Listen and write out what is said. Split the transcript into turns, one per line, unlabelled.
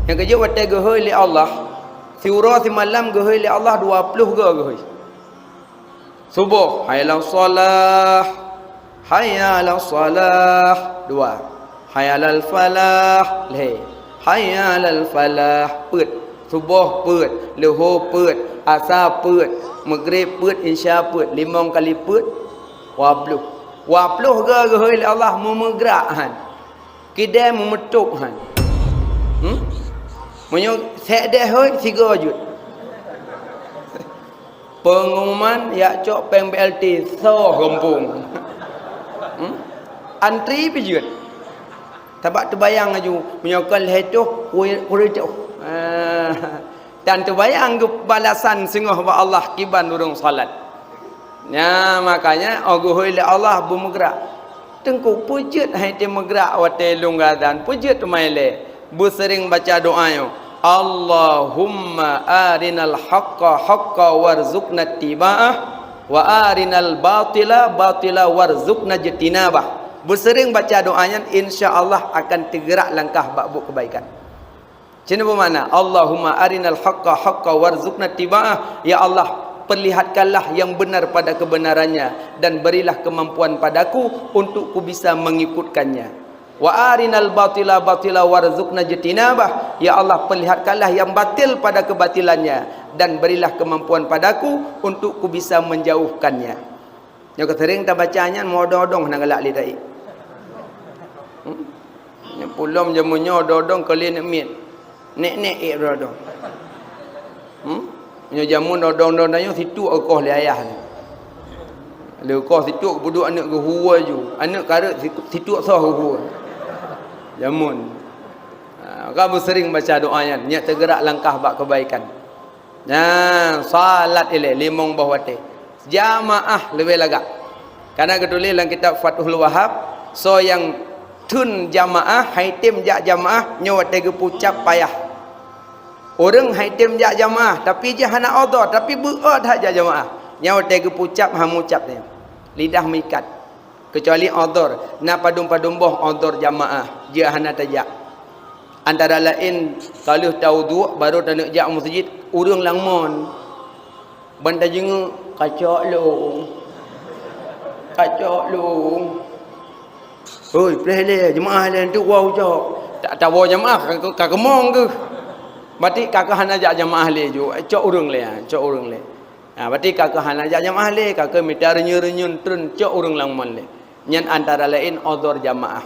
Yang kerja wate gehoi li Allah. Siura si malam gehoi li Allah 20 gehoi. Subuh, hayya salah. Hayya 'alas salah. 2. Hayya 'alal falah. Le. Hayya 'alal falah. Put. Subuh put, luhur put, asar put, maghrib put, isya put, 5 kali put, 20. 20 gehoi li Allah memegerak han. Kidai memetuk han. Menyo set dah hoi 3 jut. Pengumuman yak cok peng BLT so gempung. Antri pijut. Tabak terbayang aju menyokol hetuh kurit tu. Dan terbayang balasan sungguh ba Allah kiban urung salat. Ya makanya ogohoi le Allah bermegrak. Tengku pujut hai te megrak wate lunggadan pujut maile. Bu sering baca doa yo. Allahumma arinal haqqa haqqa warzuqna ittiba'ah wa arinal batila batila warzuqna ijtinabah. Bersering baca doanya, insya-Allah akan tergerak langkah bab kebaikan. Cina bermakna Allahumma arinal haqqa haqqa warzuqna ittiba'ah. Ya Allah, perlihatkanlah yang benar pada kebenarannya dan berilah kemampuan padaku untuk ku bisa mengikutkannya. Wa arinal batila batila warzuqna ijtinabah. Ya Allah, perlihatkanlah yang batil pada kebatilannya dan berilah kemampuan padaku untuk ku bisa menjauhkannya. Yang sering tak bacanya mododong nak galak li tai. Yang pulom jamunya ododong kali nak mit. Nek-nek ododong. Nya jamun odong-odong dayo situ akoh li ayah ni. Lekoh situ buduk anak ke hua ju. Anak karet situ sah hua. Jamun. Kamu sering baca doanya, niat tergerak langkah bak kebaikan. Nah, salat ile limong bahwate. Jamaah lebih lagak. Karena ketulis dalam kitab Fathul Wahhab, so yang tun jamaah, haitim jak jamaah, nyawate ke pucap payah. Orang haitim jak jamaah, tapi je hana odor, tapi berat hak jak jamaah. Nyawate ke pucap hamucap dia. Lidah mikat. Kecuali odor, na padum-padum boh odor jamaah, je hana tajak. Antara lain kalau tahu dua baru tak nak jak masjid, urang langmon. Benda jengu kacok lu. Kacok lu. Oi, pleh jemaah lain tu wow jok. Tak tahu jemaah kak kemong ke. Berarti kakak hana jak jemaah le ju. Cok urang le, cok urang le. Ha, berarti kakak hana jak jemaah le, kakak minta renyun-renyun trun cok urang langmon le. Nyan antara lain odor jamaah.